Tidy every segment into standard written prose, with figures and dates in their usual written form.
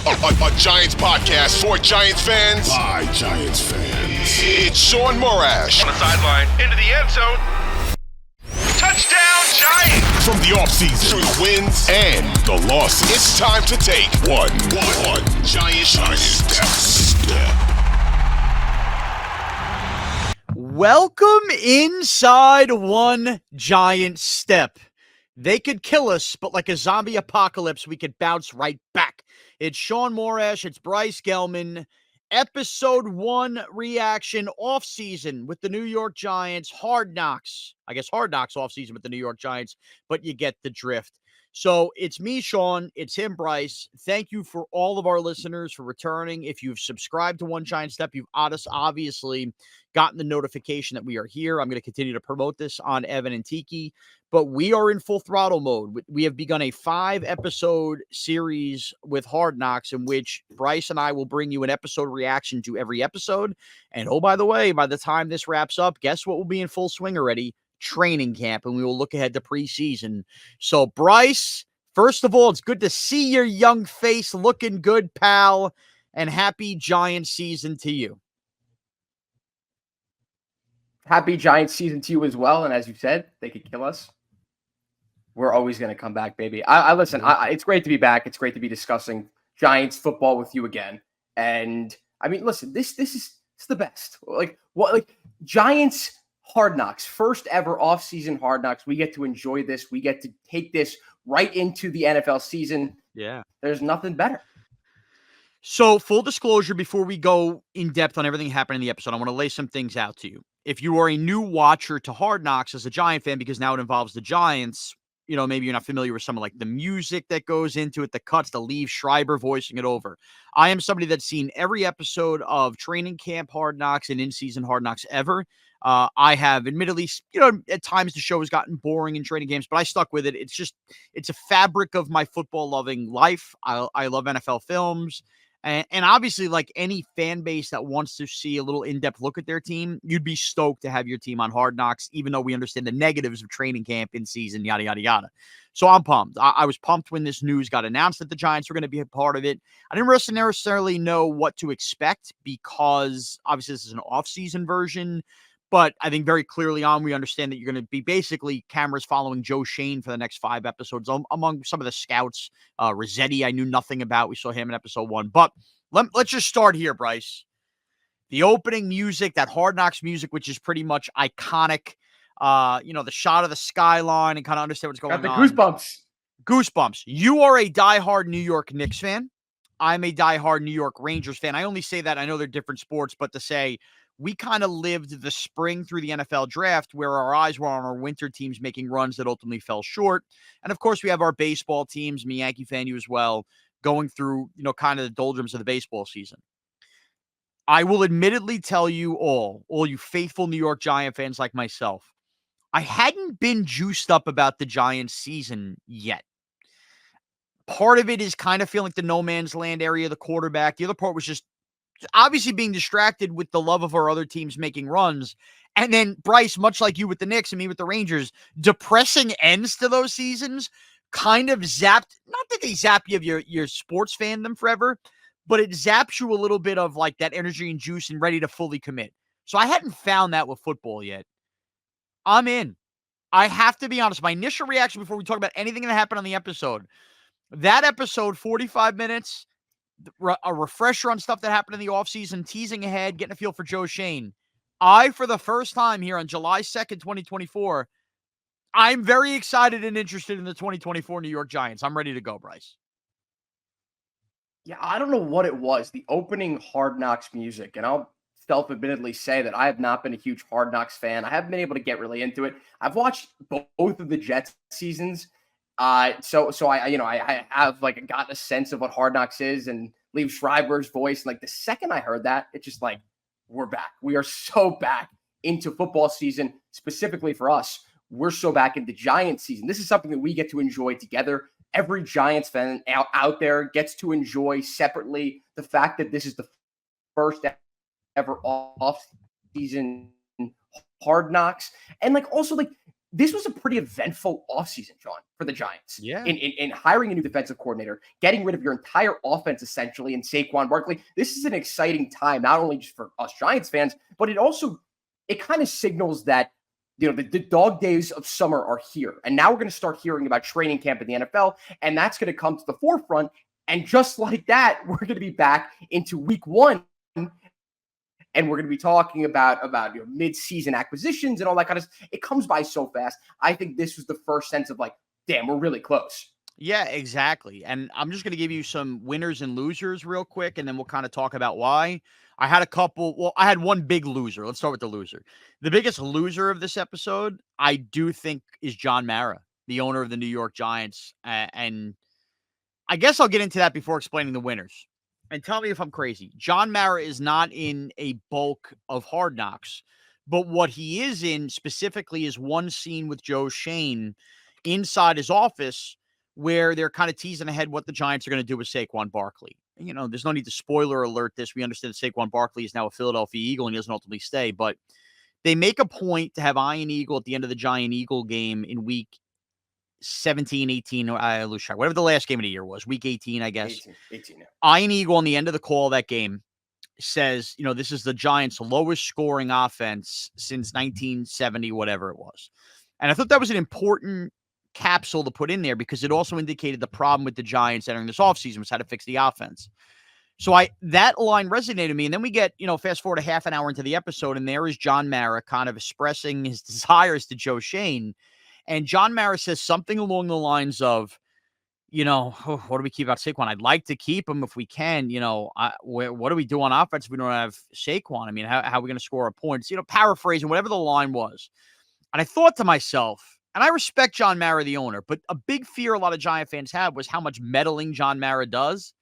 A Giants podcast for Giants fans by Giants fans. It's Shaun Morash. On the sideline, into the end zone. Touchdown, Giants! From the offseason to the wins and the losses, it's time to take one Giant step. Welcome inside one giant step. They could kill us, but like a zombie apocalypse, we could bounce right back. It's Shaun Morash, it's Bryce Gelman. Episode 1 reaction off-season with the New York Giants. Hard Knocks. I guess Hard Knocks off-season with the New York Giants, but you get the drift. So it's me, Shaun. It's him, Bryce. Thank you for all of our listeners for returning. If you've subscribed to One Giant Step, you've obviously gotten the notification that we are here. I'm going to continue to promote this on Evan and Tiki, but we are in full throttle mode. We have begun a 5-episode series with Hard Knocks in which Bryce and I will bring you an episode reaction to every episode. And oh, by the way, by the time this wraps up, guess what will be in full swing already? Training camp, and we will look ahead to preseason. So, Bryce, first of all, it's good to see your young face looking good, pal, and happy Giants season to you. Happy Giants season to you as well. And as you said, they could kill us. We're always going to come back, baby. I listen. It's great to be back. It's great to be discussing Giants football with you again. And I mean, listen, this is the best. Like Giants. Hard Knocks, first ever off-season Hard Knocks. We get to enjoy this. We get to take this right into the NFL season. Yeah. There's nothing better. So, full disclosure, before we go in depth on everything happening in the episode, I want to lay some things out to you. If you are a new watcher to Hard Knocks as a Giant fan, because now it involves the Giants, you know, maybe you're not familiar with some of like the music that goes into it, the cuts, the Liev Schreiber voicing it over. I am somebody that's seen every episode of Training Camp Hard Knocks and in-season Hard Knocks ever. I have admittedly, you know, at times the show has gotten boring in training games, but I stuck with it. It's a fabric of my football loving life. I love NFL films. And obviously, like any fan base that wants to see a little in-depth look at their team, you'd be stoked to have your team on Hard Knocks, even though we understand the negatives of training camp in season, yada, yada, yada. So I'm pumped. I was pumped when this news got announced that the Giants were going to be a part of it. I didn't necessarily know what to expect because obviously this is an off-season version. But I think very clearly on, we understand that you're going to be basically cameras following Joe Schoen for the next 5 episodes. Among some of the scouts, Rossetti, I knew nothing about. We saw him in episode 1. But let's just start here, Bryce. The opening music, that Hard Knocks music, which is pretty much iconic. The shot of the skyline and kind of understand what's going on. Got the Goosebumps. You are a diehard New York Knicks fan. I'm a diehard New York Rangers fan. I only say that. I know they're different sports, but to say we kind of lived the spring through the NFL draft where our eyes were on our winter teams making runs that ultimately fell short. And of course, we have our baseball teams, I'm a Yankee fan, you as well, going through, you know, kind of the doldrums of the baseball season. I will admittedly tell you all you faithful New York Giant fans like myself, I hadn't been juiced up about the Giants season yet. Part of it is kind of feeling like the no man's land area of the quarterback. The other part was just obviously being distracted with the love of our other teams making runs. And then Bryce, much like you with the Knicks and me with the Rangers, depressing ends to those seasons kind of zapped, not that they zap you of your sports fandom forever, but it zaps you a little bit of like that energy and juice and ready to fully commit. So I hadn't found that with football yet. I'm in. I have to be honest. My initial reaction before we talk about anything that happened on the episode, that episode, 45 minutes, a refresher on stuff that happened in the offseason, teasing ahead, getting a feel for Joe Schoen. For the first time here on July 2nd, 2024, I'm very excited and interested in the 2024 New York Giants. I'm ready to go, Bryce. Yeah, I don't know what it was. The opening Hard Knocks music, and I'll self-admittedly say that I have not been a huge Hard Knocks fan. I haven't been able to get really into it. I've watched both of the Jets seasons. So I have like gotten a sense of what Hard Knocks is and Liev Schreiber's voice. Like the second I heard that, it's just like, we're back. We are so back into football season, specifically for us. We're so back into Giants season. This is something that we get to enjoy together. Every Giants fan out there gets to enjoy separately the fact that this is the first ever off-season Hard Knocks. And like also like this was a pretty eventful offseason, Shaun, for the Giants. Yeah. In hiring a new defensive coordinator, getting rid of your entire offense essentially in Saquon Barkley. This is an exciting time, not only just for us Giants fans, but it kind of signals that the dog days of summer are here. And now we're going to start hearing about training camp in the NFL, and that's going to come to the forefront. And just like that, we're going to be back into week one. And we're going to be talking about mid-season acquisitions and all that kind of stuff. It comes by so fast. I think this was the first sense of like, damn, we're really close. Yeah, exactly. And I'm just going to give you some winners and losers real quick, and then we'll kind of talk about why. I had I had one big loser. Let's start with the loser. The biggest loser of this episode, I do think, is John Mara, the owner of the New York Giants. And I guess I'll get into that before explaining the winners. And tell me if I'm crazy. John Mara is not in a bulk of Hard Knocks, but what he is in specifically is one scene with Joe Schoen inside his office where they're kind of teasing ahead what the Giants are going to do with Saquon Barkley. There's no need to spoiler alert this. We understand that Saquon Barkley is now a Philadelphia Eagle and he doesn't ultimately stay, but they make a point to have Iron Eagle at the end of the Giant Eagle game in week 17, 18, I lose track. Whatever the last game of the year was, week 18, I guess. 18 yeah. Iron Eagle on the end of the call of that game says, this is the Giants' lowest scoring offense since 1970, whatever it was. And I thought that was an important capsule to put in there because it also indicated the problem with the Giants entering this offseason was how to fix the offense. So that line resonated with me. And then we get, fast forward a half an hour into the episode, and there is John Mara kind of expressing his desires to Joe Schoen. And John Mara says something along the lines of, what do we keep about Saquon? I'd like to keep him if we can. What do we do on offense if we don't have Saquon? I mean, how are we going to score points? Paraphrasing, whatever the line was. And I thought to myself, and I respect John Mara, the owner, but a big fear a lot of Giant fans had was how much meddling John Mara does.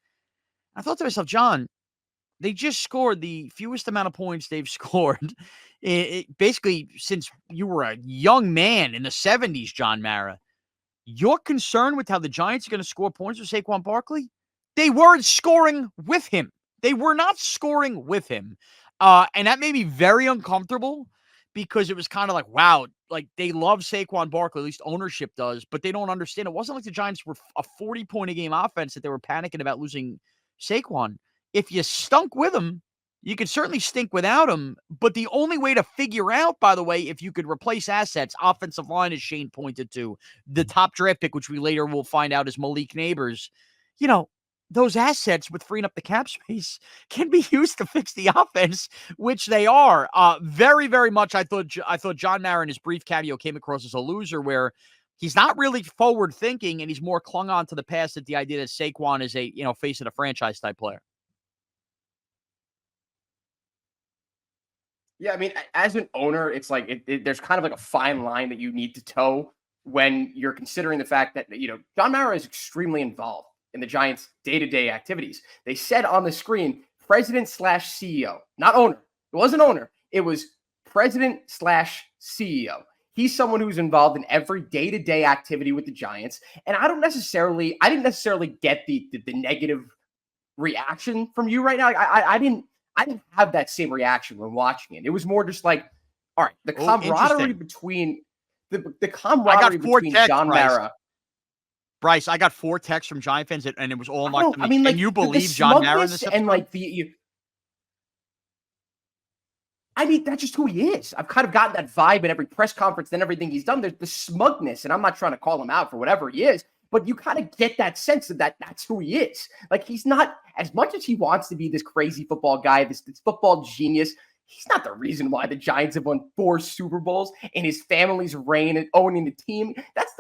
I thought to myself, John, they just scored the fewest amount of points they've scored basically since you were a young man in the 70s, John Mara. You're concerned with how the Giants are going to score points with Saquon Barkley? They weren't scoring with him. They were not scoring with him. And that made me very uncomfortable because it was kind of like, wow, like they love Saquon Barkley, at least ownership does, but they don't understand. It wasn't like the Giants were a 40-point-a-game offense that they were panicking about losing Saquon. If you stunk with him, you could certainly stink without him. But the only way to figure out, by the way, if you could replace assets, offensive line, as Shane pointed to, the top draft pick, which we later will find out is Malik Neighbors, those assets with freeing up the cap space can be used to fix the offense, which they are. Very, very much. I thought John Mara in his brief cameo came across as a loser where he's not really forward thinking and he's more clung on to the past at the idea that Saquon is a, face of the franchise type player. Yeah, I mean, as an owner, it's like there's kind of like a fine line that you need to toe when you're considering the fact that, John Mara is extremely involved in the Giants' day-to-day activities. They said on the screen, president/CEO, not owner. It wasn't owner. It was president/CEO. He's someone who's involved in every day-to-day activity with the Giants. And I didn't necessarily get the negative reaction from you right now. I didn't have that same reaction when watching it. It was more just like, all right, the camaraderie between the camaraderie between John Mara. Bryce, I got 4 texts from Giant fans, and it was all like, I mean, like, can you believe John Mara in this episode? And like I mean, that's just who he is. I've kind of gotten that vibe in every press conference and everything he's done. There's the smugness, and I'm not trying to call him out for whatever he is, but you kind of get that sense of that's who he is. Like, he's not, as much as he wants to be this crazy football guy, this football genius, he's not the reason why the Giants have won 4 Super Bowls in his family's reign and owning the team. That's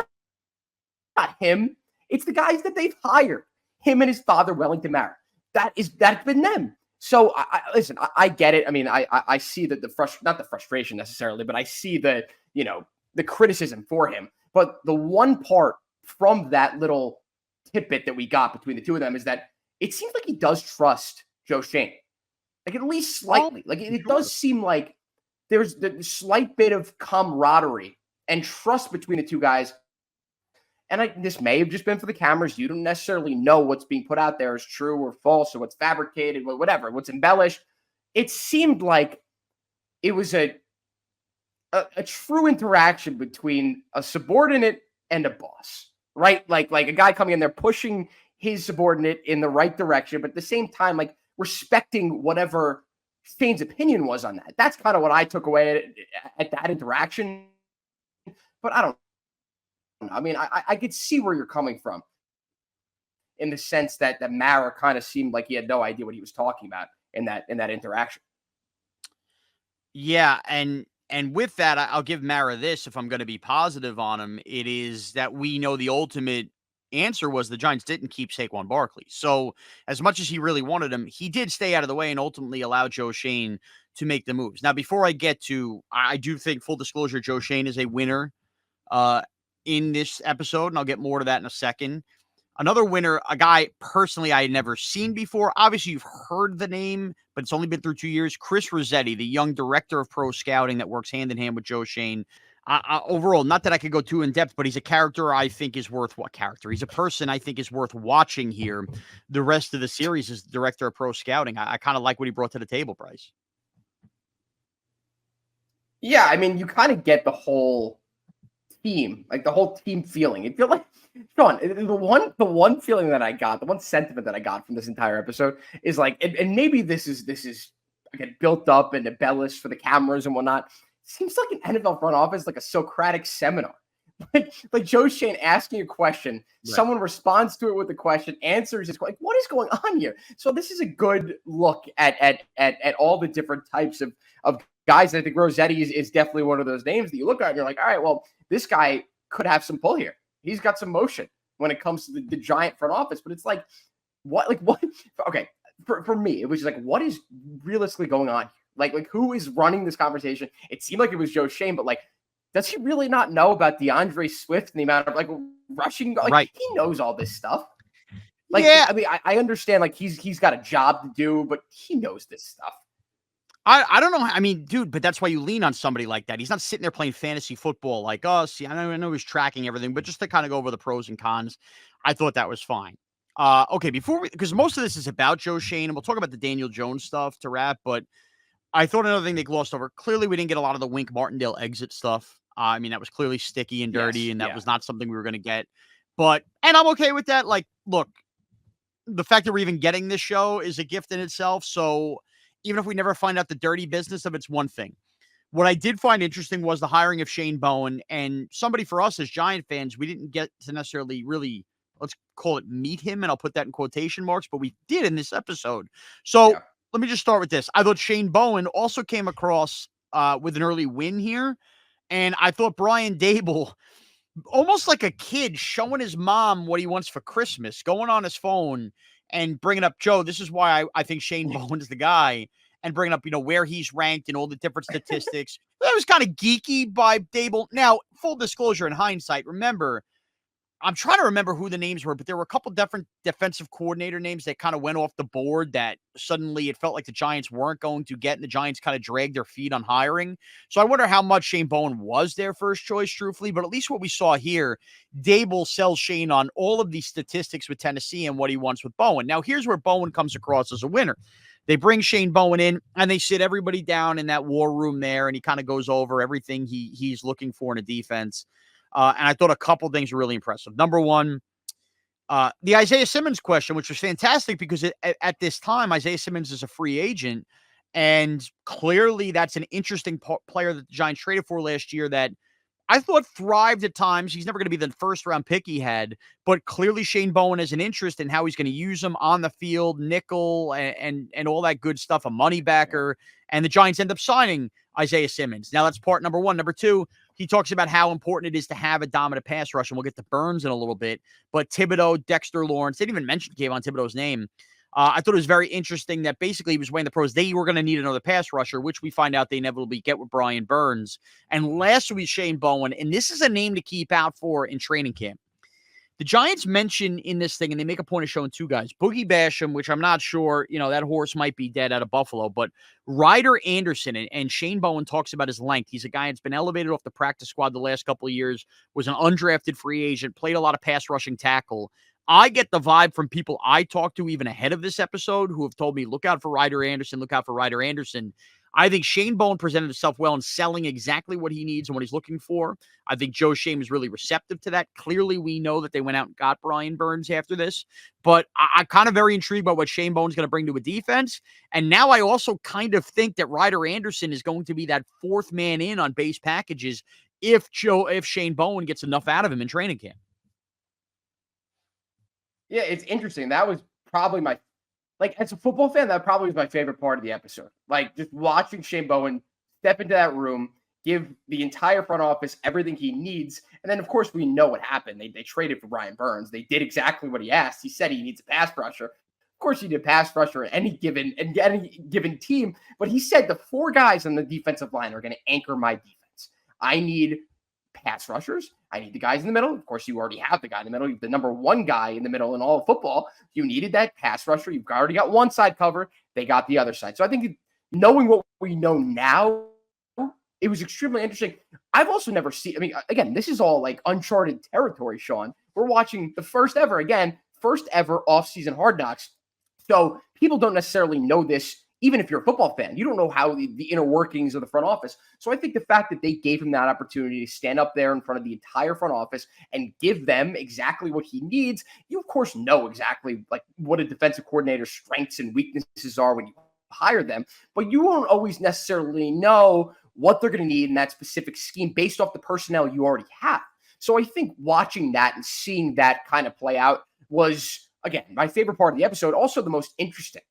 not him. It's the guys that they've hired, him and his father, Wellington Mara. That's been them. So listen, I get it. I mean, I see that not the frustration necessarily, but I see the criticism for him. But the one part from that little tidbit that we got between the two of them is that it seems like he does trust Joe Schoen, like at least slightly. Like it does seem like there's the slight bit of camaraderie and trust between the two guys. And this may have just been for the cameras. You don't necessarily know what's being put out there is true or false or what's fabricated, whatever, what's embellished. It seemed like it was a a true interaction between a subordinate and a boss, right? Like a guy coming in there pushing his subordinate in the right direction, but at the same time, like respecting whatever Shane's opinion was on that. That's kind of what I took away at that interaction. But I don't know. I mean, I could see where you're coming from in the sense that Mara kind of seemed like he had no idea what he was talking about in that interaction. Yeah, and with that, I'll give Mara this if I'm going to be positive on him. It is that we know the ultimate answer was the Giants didn't keep Saquon Barkley. So as much as he really wanted him, he did stay out of the way and ultimately allow Joe Schoen to make the moves. Now, before I get to, I do think, full disclosure, Joe Schoen is a winner in this episode, and I'll get more to that in a second. Another winner, a guy personally I had never seen before. Obviously, you've heard the name, but it's only been through 2 years. Chris Rossetti, the young director of pro scouting that works hand in hand with Joe Schoen. Overall, not that I could go too in depth, but he's a character I think is worth what character? He's a person I think is worth watching here. The rest of the series is the director of pro scouting. I kind of like what he brought to the table, Bryce. Yeah, I mean, you kind of get the whole team, like the whole team feeling. It feels like, Shaun, the one feeling that I got, the one sentiment that I got from this entire episode is like, and maybe this is again built up and embellished for the cameras and whatnot. Seems like an NFL front office, like a Socratic seminar. Like Joe Schoen asking a question, right. Someone responds to it with a question, answers his question. Like, what is going on here? So this is a good look at all the different types of guys. And I think Rossetti is definitely one of those names that you look at and you're like, all right, well, this guy could have some pull here. He's got some motion when it comes to the Giant front office. But it's like, what? Okay, for me, it was just like, what is realistically going on here? Like who is running this conversation? It seemed like it was Joe Schoen, but like, does he really not know about DeAndre Swift and the amount of like rushing? Like, right. He knows all this stuff. Like, yeah, I mean, I understand like he's got a job to do, but he knows this stuff. I don't know. I mean, dude, but that's why you lean on somebody like that. He's not sitting there playing fantasy football like us. I know he's tracking everything, but just to kind of go over the pros and cons, I thought that was fine. Okay, because most of this is about Joe Schoen, and we'll talk about the Daniel Jones stuff to wrap, but I thought another thing they glossed over. Clearly, we didn't get a lot of the Wink Martindale exit stuff. I mean, that was clearly sticky and dirty, and that was not something we were going to get. And I'm okay with that. Like, look, the fact that we're even getting this show is a gift in itself. So even if we never find out the dirty business of it's one thing. What I did find interesting was the hiring of Shane Bowen, and somebody for us as Giant fans, we didn't get to necessarily really, let's call it meet him, and I'll put that in quotation marks, but we did in this episode. So let me just start with this. I thought Shane Bowen also came across with an early win here. And I thought Brian Dable, almost like a kid showing his mom what he wants for Christmas, going on his phone and bringing up, Joe, this is why I think Shane Bowen is the guy, and bringing up, where he's ranked and all the different statistics. That was kind of geeky by Dable. Now, full disclosure in hindsight, remember, I'm trying to remember who the names were, but there were a couple different defensive coordinator names that kind of went off the board that suddenly it felt like the Giants weren't going to get, and the Giants kind of dragged their feet on hiring. So I wonder how much Shane Bowen was their first choice, truthfully, but at least what we saw here, Dable sells Shane on all of these statistics with Tennessee and what he wants with Bowen. Now, here's where Bowen comes across as a winner. They bring Shane Bowen in, and they sit everybody down in that war room there, and he kind of goes over everything he's looking for in a defense. And I thought a couple things were really impressive. Number one, the Isaiah Simmons question, which was fantastic because at this time, Isaiah Simmons is a free agent. And clearly that's an interesting player that the Giants traded for last year that I thought thrived at times. He's never going to be the first round pick he had, but clearly Shane Bowen has an interest in how he's going to use him on the field, nickel, and all that good stuff, a money backer. And the Giants end up signing Isaiah Simmons. Now that's part number one. Number two, he talks about how important it is to have a dominant pass rush, and we'll get to Burns in a little bit. But Thibodeau, Dexter Lawrence, they didn't even mention Kayvon Thibodeau's name. I thought it was very interesting that basically he was weighing the pros. They were going to need another pass rusher, which we find out they inevitably get with Brian Burns. And lastly, Shane Bowen, and this is a name to keep out for in training camp. The Giants mention in this thing, and they make a point of showing two guys, Boogie Basham, which I'm not sure, that horse might be dead out of Buffalo, but Ryder Anderson, and Shane Bowen talks about his length. He's a guy that's been elevated off the practice squad the last couple of years, was an undrafted free agent, played a lot of pass rushing tackle. I get the vibe from people I talked to even ahead of this episode who have told me, look out for Ryder Anderson, look out for Ryder Anderson. I think Shane Bowen presented himself well in selling exactly what he needs and what he's looking for. I think Joe Schoen was really receptive to that. Clearly, we know that they went out and got Brian Burns after this, but I'm kind of very intrigued by what Shane Bowen's going to bring to a defense. And now I also kind of think that Ryder Anderson is going to be that fourth man in on base packages if Shane Bowen gets enough out of him in training camp. Yeah, it's interesting. That was probably as a football fan, that probably was my favorite part of the episode. Like, just watching Shane Bowen step into that room, give the entire front office everything he needs. And then, of course, we know what happened. They traded for Brian Burns. They did exactly what he asked. He said he needs a pass rusher. Of course, he did a pass rusher at any given team. But he said the four guys on the defensive line are going to anchor my defense. I need pass rushers. I need the guys in the middle. Of course, you already have the guy in the middle. You're the number one guy in the middle in all of football. You needed that pass rusher. You've already got one side covered. They got the other side. So I think knowing what we know now, it was extremely interesting. I've also never seen, again, this is all like uncharted territory, Shaun. We're watching the first ever off-season Hard Knocks. So people don't necessarily know this. Even if you're a football fan, you don't know how the inner workings of the front office. So I think the fact that they gave him that opportunity to stand up there in front of the entire front office and give them exactly what he needs, you of course know exactly like what a defensive coordinator's strengths and weaknesses are when you hire them, but you won't always necessarily know what they're going to need in that specific scheme based off the personnel you already have. So I think watching that and seeing that kind of play out was, again, my favorite part of the episode, also the most interesting.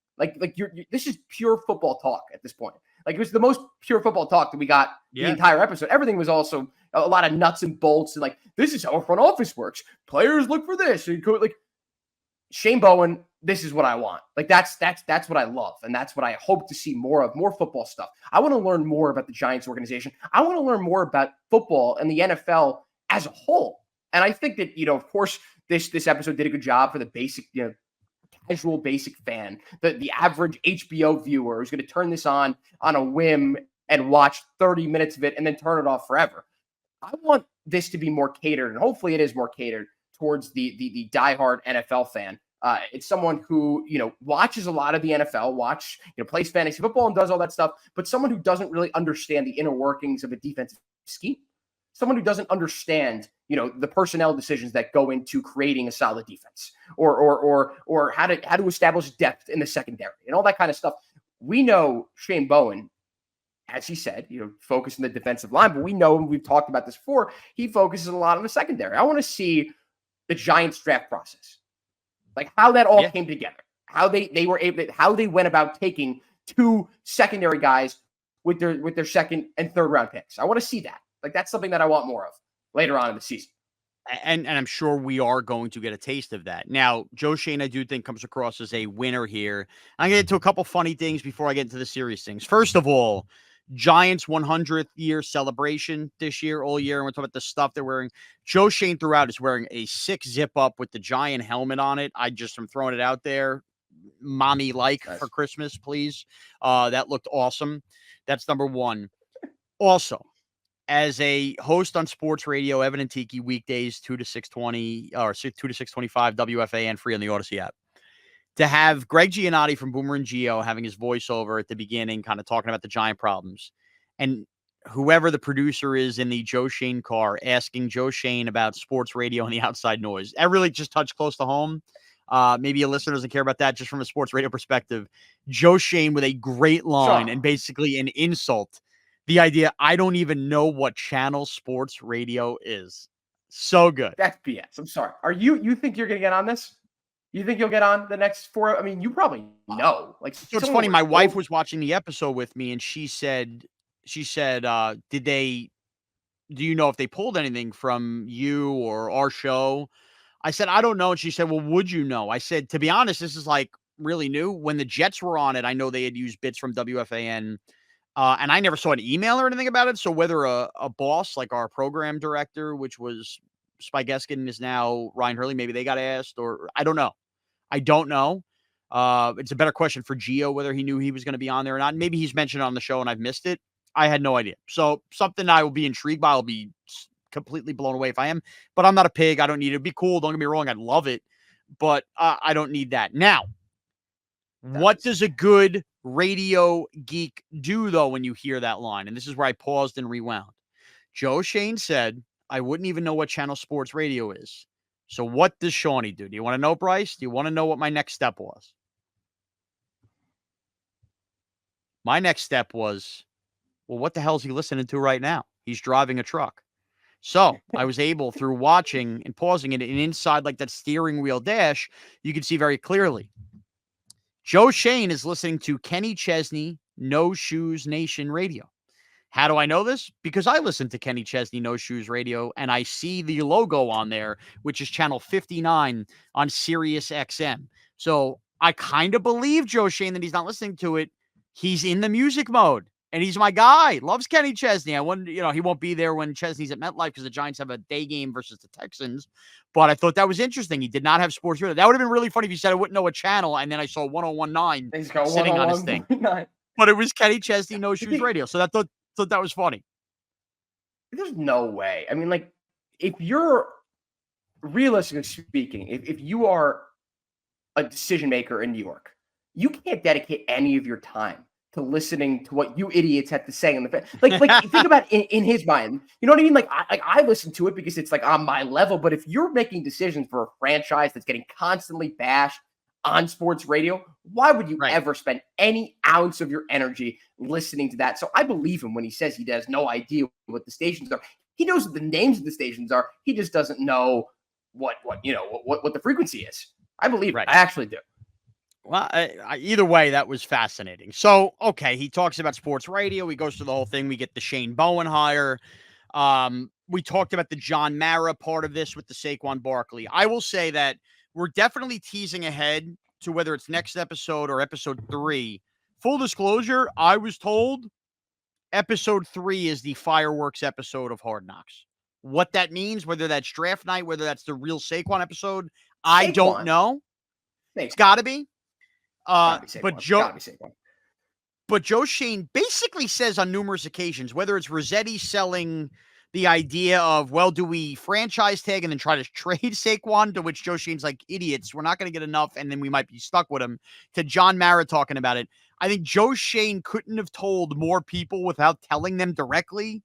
This is pure football talk at this point. Like, it was the most pure football talk that we got the entire episode. Everything was also a lot of nuts and bolts. And like, this is how a front office works. Players look for this. And like, Shane Bowen, this is what I want. Like, that's what I love. And that's what I hope to see more of, more football stuff. I want to learn more about the Giants organization. I want to learn more about football and the NFL as a whole. And I think that, of course, this episode did a good job for the basic, casual basic fan, the average HBO viewer who's going to turn this on a whim and watch 30 minutes of it and then turn it off forever. I want this to be more catered, and hopefully it is more catered towards the diehard NFL fan. It's someone who, watches a lot of the NFL, plays fantasy football and does all that stuff, but someone who doesn't really understand the inner workings of a defensive scheme. Someone who doesn't understand, the personnel decisions that go into creating a solid defense, or how to establish depth in the secondary and all that kind of stuff. We know Shane Bowen, as he said, focus on the defensive line, but we know, and we've talked about this before, he focuses a lot on the secondary. I want to see the Giants draft process, like how that all came together, how they were able, how they went about taking two secondary guys with their second and third round picks. I want to see that. Like, that's something that I want more of later on in the season. And I'm sure we are going to get a taste of that. Now, Joe Schoen, I do think, comes across as a winner here. I'm going to get into a couple funny things before I get into the serious things. First of all, Giants 100th year celebration this year, all year. And we're talking about the stuff they're wearing. Joe Schoen throughout is wearing a 6 zip up with the Giant helmet on it. I'm throwing it out there. Mommy like for Christmas, please. That looked awesome. That's number one. Also, as a host on sports radio, Evan and Tiki weekdays, 2 to 6:20 or 2 to 6:25 WFAN free on the Audacy app. To have Greg Giannotti from Boomer and Gio having his voiceover at the beginning, kind of talking about the Giant problems, and whoever the producer is in the Joe Schoen car asking Joe Schoen about sports radio and the outside noise. That really just touched close to home. Maybe a listener doesn't care about that just from a sports radio perspective. Joe Schoen with a great line and basically an insult. The idea, I don't even know what channel sports radio is. So good. That's BS. I'm sorry. You think you're going to get on this? You think you'll get on the next 4? I mean, you probably know. Like, so it's funny. My wife was watching the episode with me, and she said, do you know if they pulled anything from you or our show? I said, I don't know. And she said, well, would you know? I said, to be honest, this is like really new. When the Jets were on it, I know they had used bits from WFAN. And I never saw an email or anything about it. So whether a boss like our program director, which was Spike Eskin, is now Ryan Hurley, maybe they got asked, or I don't know. It's a better question for Gio, whether he knew he was going to be on there or not. Maybe he's mentioned it on the show and I've missed it. I had no idea. So something I will be intrigued by. I'll be completely blown away if I am, but I'm not a pig. I don't need it. It'd be cool. Don't get me wrong. I'd love it, but I don't need that. Now, what does a good radio geek do, though, when you hear that line? And this is where I paused and rewound. Joe Schoen said, I wouldn't even know what channel sports radio is. So what does Shawnee do? Do you want to know, Bryce? Do you want to know what my next step was? My next step was, well, what the hell is he listening to right now? He's driving a truck. So I was able, through watching and pausing it, and inside like that steering wheel dash, you can see very clearly. Joe Schoen is listening to Kenny Chesney, No Shoes Nation Radio. How do I know this? Because I listen to Kenny Chesney, No Shoes Radio, and I see the logo on there, which is channel 59 on Sirius XM. So I kind of believe Joe Schoen that he's not listening to it. He's in the music mode, and he's my guy. Loves Kenny Chesney. I wonder, he won't be there when Chesney's at MetLife because the Giants have a day game versus the Texans. But I thought that was interesting. He did not have sports radio. That would have been really funny if you said I wouldn't know a channel, and then I saw 1019 sitting on his thing. But it was Kenny Chesney, No Shoes Radio. So thought that was funny. There's no way. I mean, like, if you're realistically speaking, if you are a decision maker in New York, you can't dedicate any of your time to listening to what you idiots have to say in the like think about in his mind. You know what I mean? Like I listen to it because it's like on my level. But if you're making decisions for a franchise that's getting constantly bashed on sports radio, why would you ever spend any ounce of your energy listening to that? So I believe him when he says he has no idea what the stations are. He knows what the names of the stations are. He just doesn't know what the frequency is. I believe it. I actually do. Well, either way, that was fascinating. So, okay, he talks about sports radio. He goes through the whole thing. We get the Shane Bowen hire. We talked about the John Mara part of this with the Saquon Barkley. I will say that we're definitely teasing ahead to whether it's next episode or episode 3. Full disclosure, I was told episode 3 is the fireworks episode of Hard Knocks. What that means, whether that's draft night, whether that's the real Saquon episode, I don't know. It's got to be. But Joe Schoen basically says on numerous occasions, whether it's Rossetti selling the idea of, well, do we franchise tag and then try to trade Saquon, to which Joe Schoen's like, idiots, we're not going to get enough, and then we might be stuck with him, to John Mara talking about it. I think Joe Schoen couldn't have told more people without telling them directly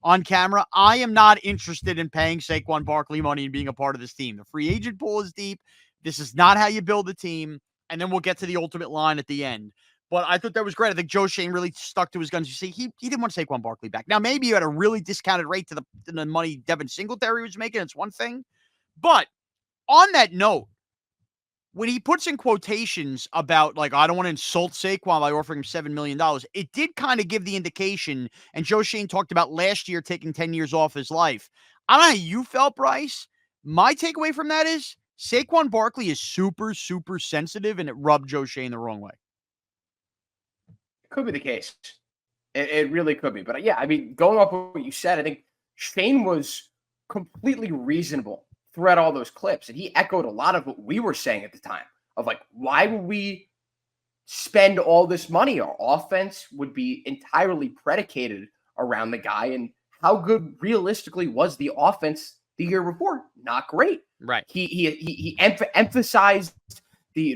on camera, I am not interested in paying Saquon Barkley money and being a part of this team. The free agent pool is deep. This is not how you build a team. And then we'll get to the ultimate line at the end. But I thought that was great. I think Joe Schoen really stuck to his guns. You see, he didn't want Saquon Barkley back. Now, maybe you had a really discounted rate to the money Devin Singletary was making. It's one thing. But on that note, when he puts in quotations about, like, I don't want to insult Saquon by offering him $7 million, it did kind of give the indication, and Joe Schoen talked about last year taking 10 years off his life. I don't know how you felt, Bryce. My takeaway from that is Saquon Barkley is super, super sensitive, and it rubbed Joe Schoen the wrong way. Could be the case. It really could be. But yeah, I mean, going off what you said, I think Shane was completely reasonable throughout all those clips. And he echoed a lot of what we were saying at the time of, like, why would we spend all this money? Our offense would be entirely predicated around the guy. And how good realistically was the offense the year before? Not great. Right. He emphasized the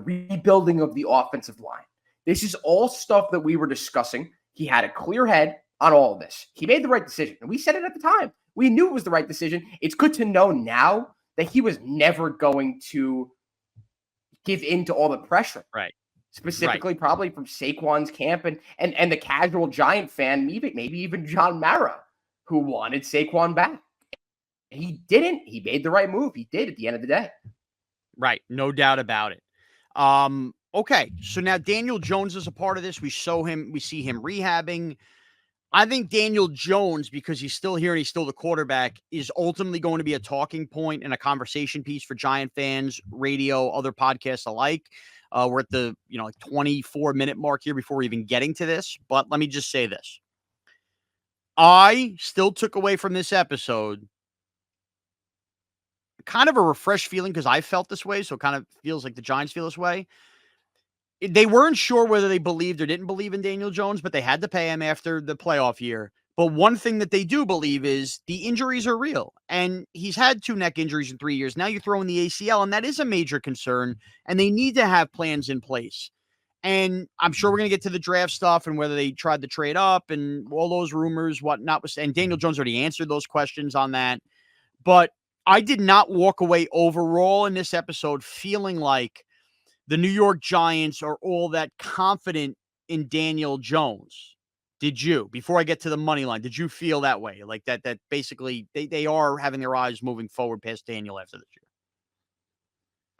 rebuilding of the offensive line. This is all stuff that we were discussing. He had a clear head on all of this. He made the right decision. And we said it at the time. We knew it was the right decision. It's good to know now that he was never going to give in to all the pressure. Right. Specifically, probably from Saquon's camp and the casual Giant fan, maybe even John Mara, who wanted Saquon back. He didn't. He made the right move. He did at the end of the day. Right. No doubt about it. Okay. So now Daniel Jones is a part of this. We see him rehabbing. I think Daniel Jones, because he's still here and he's still the quarterback, is ultimately going to be a talking point and a conversation piece for Giant fans, radio, other podcasts alike. We're at the 24-minute mark here before we're even getting to this. But let me just say this. I still took away from this episode kind of a refreshed feeling, because I felt this way, so it kind of feels like the Giants feel this way. They weren't sure whether they believed or didn't believe in Daniel Jones, but they had to pay him after the playoff year. But one thing that they do believe is the injuries are real. And he's had 2 neck injuries in 3 years. Now you throw in the ACL, and that is a major concern. And they need to have plans in place. And I'm sure we're going to get to the draft stuff and whether they tried to trade up and all those rumors, whatnot. And Daniel Jones already answered those questions on that. But I did not walk away overall in this episode feeling like the New York Giants are all that confident in Daniel Jones. Did you? Before I get to the money line, did you feel that way? Like that basically they are having their eyes moving forward past Daniel after this year?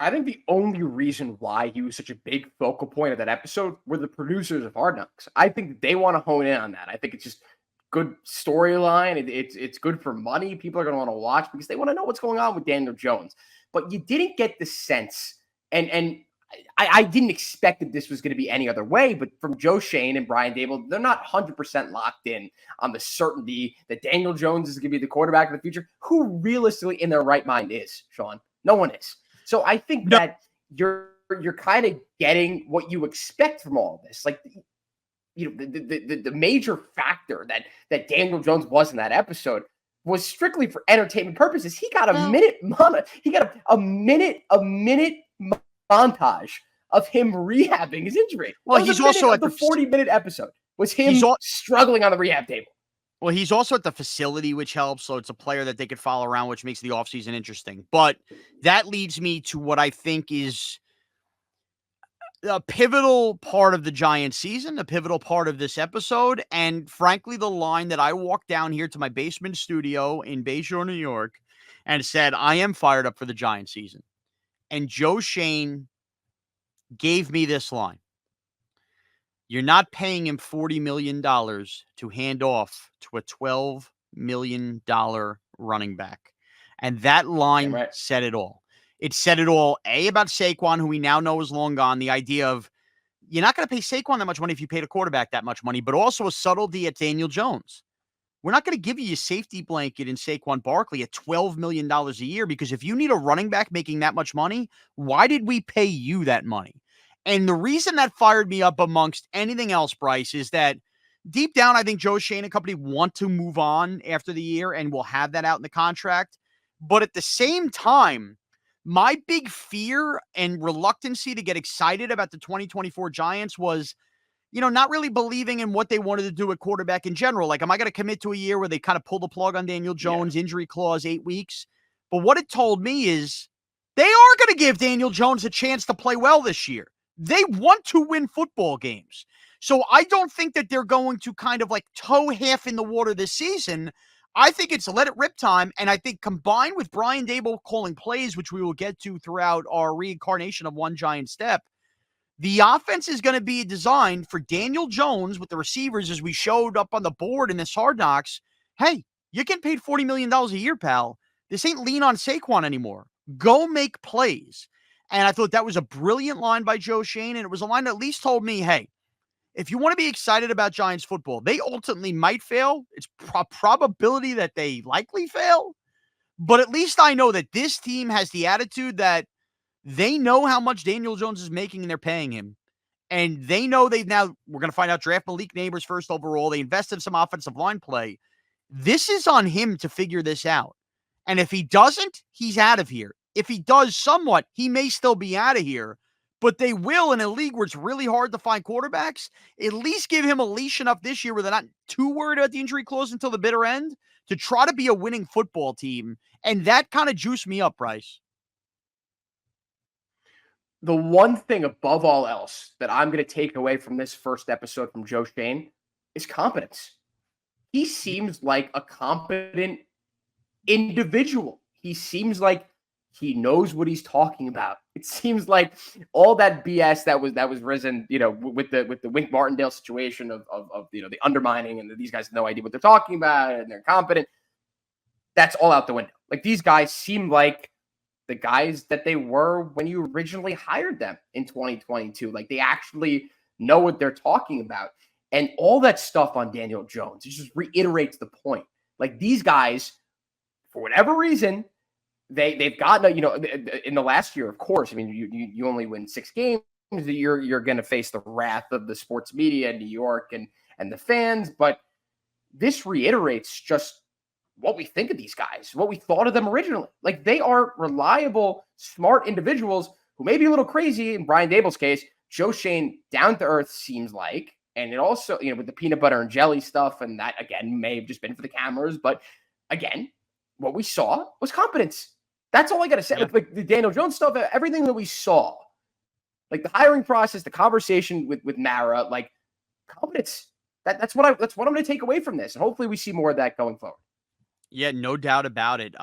I think the only reason why he was such a big focal point of that episode were the producers of Hard Knocks. I think they want to hone in on that. I think it's just good storyline. It's good for money. People are going to want to watch because they want to know what's going on with Daniel Jones. But you didn't get the sense, and I didn't expect that this was going to be any other way, but from Joe Schoen and Brian Daboll, they're not 100% locked in on the certainty that Daniel Jones is going to be the quarterback of the future. Who realistically in their right mind is, Shaun? No one is. So I think that you're kind of getting what you expect from all of this. Like, you know, the major factor that Daniel Jones was in that episode was strictly for entertainment purposes. He got a minute montage of him rehabbing his injury. Well, he's also at the 40-minute episode was him struggling on the rehab table. Well, he's also at the facility, which helps. So it's a player that they could follow around, which makes the offseason interesting. But that leads me to what I think is a pivotal part of the Giants season, a pivotal part of this episode. And frankly, the line that I walked down here to my basement studio in Bayshore, New York, and said, I am fired up for the Giants season. And Joe Schoen gave me this line. You're not paying him $40 million to hand off to a $12 million running back. And that line said it all. It said it all, A, about Saquon, who we now know is long gone. The idea of you're not going to pay Saquon that much money if you paid a quarterback that much money, but also a subtlety at Daniel Jones. We're not going to give you a safety blanket in Saquon Barkley at $12 million a year because if you need a running back making that much money, why did we pay you that money? And the reason that fired me up amongst anything else, Bryce, is that deep down, I think Joe Schoen and company want to move on after the year and will have that out in the contract. But at the same time, my big fear and reluctancy to get excited about the 2024 Giants was, you know, not really believing in what they wanted to do at quarterback in general. Like, am I going to commit to a year where they kind of pull the plug on Daniel Jones, injury clause, 8 weeks? But what it told me is they are going to give Daniel Jones a chance to play well this year. They want to win football games. So I don't think that they're going to kind of like toe half in the water this season. I think it's let it rip time. And I think combined with Brian Daboll calling plays, which we will get to throughout our reincarnation of One Giant Step, the offense is going to be designed for Daniel Jones with the receivers as we showed up on the board in this Hard Knocks. Hey, you're getting paid $40 million a year, pal. This ain't lean on Saquon anymore. Go make plays. And I thought that was a brilliant line by Joe Schoen, and it was a line that at least told me, hey, if you want to be excited about Giants football, they ultimately might fail. It's probability that they likely fail. But at least I know that this team has the attitude that they know how much Daniel Jones is making and they're paying him. And they know we're going to find out, draft Malik Neighbors first overall. They invested in some offensive line play. This is on him to figure this out. And if he doesn't, he's out of here. If he does somewhat, he may still be out of here. But they will, in a league where it's really hard to find quarterbacks, at least give him a leash enough this year where they're not too worried about the injury clause until the bitter end to try to be a winning football team. And that kind of juiced me up, Bryce. The one thing above all else that I'm going to take away from this first episode from Joe Schoen is competence. He seems like a competent individual. He seems like he knows what he's talking about. It seems like all that BS that was risen, you know, with the Wink Martindale situation of you know, the undermining and these guys have no idea what they're talking about and they're incompetent. That's all out the window. Like, these guys seem like the guys that they were when you originally hired them in 2022. Like, they actually know what they're talking about. And all that stuff on Daniel Jones, it just reiterates the point. Like, these guys, for whatever reason, they've gotten, you know, in the last year, of course, I mean, you only win 6 games. You're going to face the wrath of the sports media in New York and the fans. But this reiterates just what we think of these guys, what we thought of them originally. Like, they are reliable, smart individuals who may be a little crazy in Brian Daboll's case, Joe Schoen, down to earth seems like, and it also, with the peanut butter and jelly stuff, and that again may have just been for the cameras, but again, what we saw was competence. That's all I got to say. Yeah. Like the Daniel Jones stuff, everything that we saw, like the hiring process, the conversation with Mara, like competence. That's what I'm going to take away from this, and hopefully we see more of that going forward. Yeah, no doubt about it.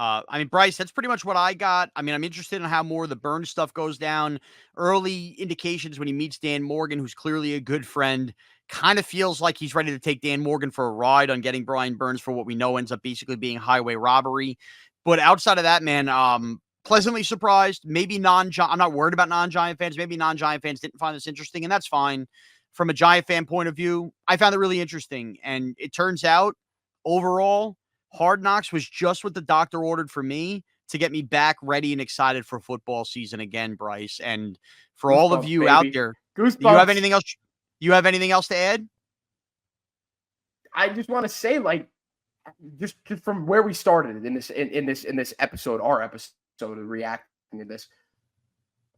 Bryce, that's pretty much what I got. I'm interested in how more of the Burns stuff goes down. Early indications when he meets Dan Morgan, who's clearly a good friend, kind of feels like he's ready to take Dan Morgan for a ride on getting Brian Burns for what we know ends up basically being highway robbery. But outside of that, man, pleasantly surprised. Maybe I'm not worried about non-Giant fans. Maybe non-Giant fans didn't find this interesting, and that's fine. From a Giant fan point of view, I found it really interesting. And it turns out, overall, Hard Knocks was just what the doctor ordered for me to get me back ready and excited for football season again, Bryce. And for all of you out there, do you have anything else? You have anything else to add? I just want to say, like, just from where we started in this episode, our episode of reacting to this,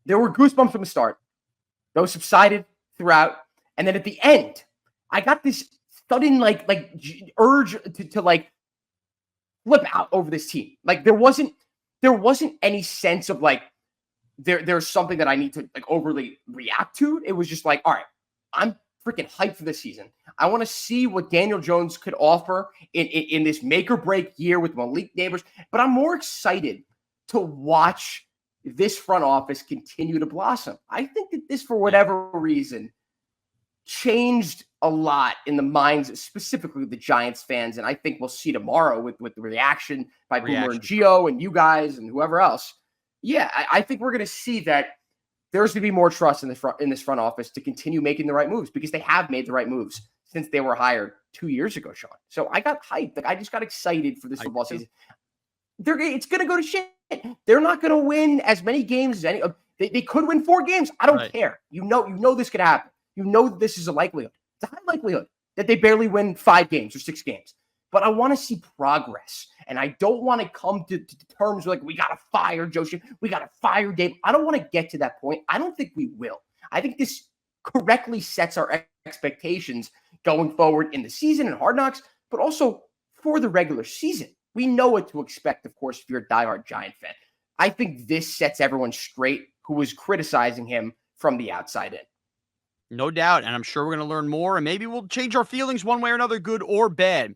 there were goosebumps from the start. Those subsided throughout, and then at the end, I got this sudden urge to like flip out over this team. Like there wasn't any sense of like there's something that I need to like overly react to. It was just like, all right, I'm freaking hyped for this season. I want to see what Daniel Jones could offer in this make or break year with Malik Neighbors. But I'm more excited to watch this front office continue to blossom. I think that this, for whatever reason, changed a lot in the minds, specifically the Giants fans. And I think we'll see tomorrow with the reaction by Boomer and Gio and you guys and whoever else. Yeah, I think we're going to see that there's going to be more trust in this front office to continue making the right moves, because they have made the right moves since they were hired 2 years ago, Shaun. So I got hyped. Like I just got excited for this football season. It's going to go to shit. They're not going to win as many games as any. They could win 4 games. I don't care. You know this could happen. You know this is a likelihood. It's a high likelihood that they barely win 5 games or 6 games. But I want to see progress. And I don't want to come to terms like, we got to fire Joe Schoen, we got to fire Dave. I don't want to get to that point. I don't think we will. I think this correctly sets our expectations going forward in the season and Hard Knocks, but also for the regular season. We know what to expect, of course, if you're a diehard Giant fan. I think this sets everyone straight who was criticizing him from the outside in. No doubt. And I'm sure we're going to learn more, and maybe we'll change our feelings one way or another, good or bad.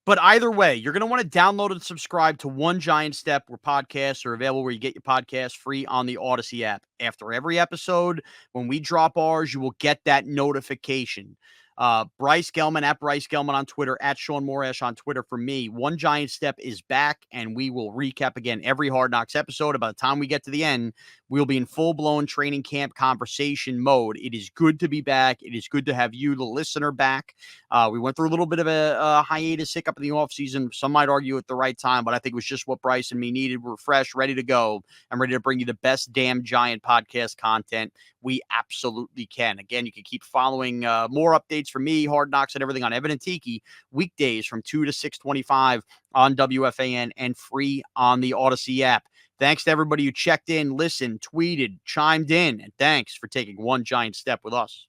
But either way, you're going to want to download and subscribe to One Giant Step, where podcasts are available, where you get your podcast free on the Audacy app. After every episode, when we drop ours, you will get that notification. Bryce Gelman at Bryce Gelman on Twitter, at Shaun Morash on Twitter for me. One Giant Step is back, and we will recap again every Hard Knocks episode. By the time we get to the end, we'll be in full-blown training camp conversation mode. It is good to be back. It is good to have you, the listener, back. We went through a little bit of a hiatus hiccup in the offseason. Some might argue at the right time, but I think it was just what Bryce and me needed. We're fresh, ready to go. I'm ready to bring you the best damn Giant podcast content we absolutely can. Again, you can keep following more updates from me, Hard Knocks, and everything on Evan and Tiki weekdays from 2 to 6:25 on WFAN and free on the Audacy app. Thanks to everybody who checked in, listened, tweeted, chimed in, and thanks for taking one giant step with us.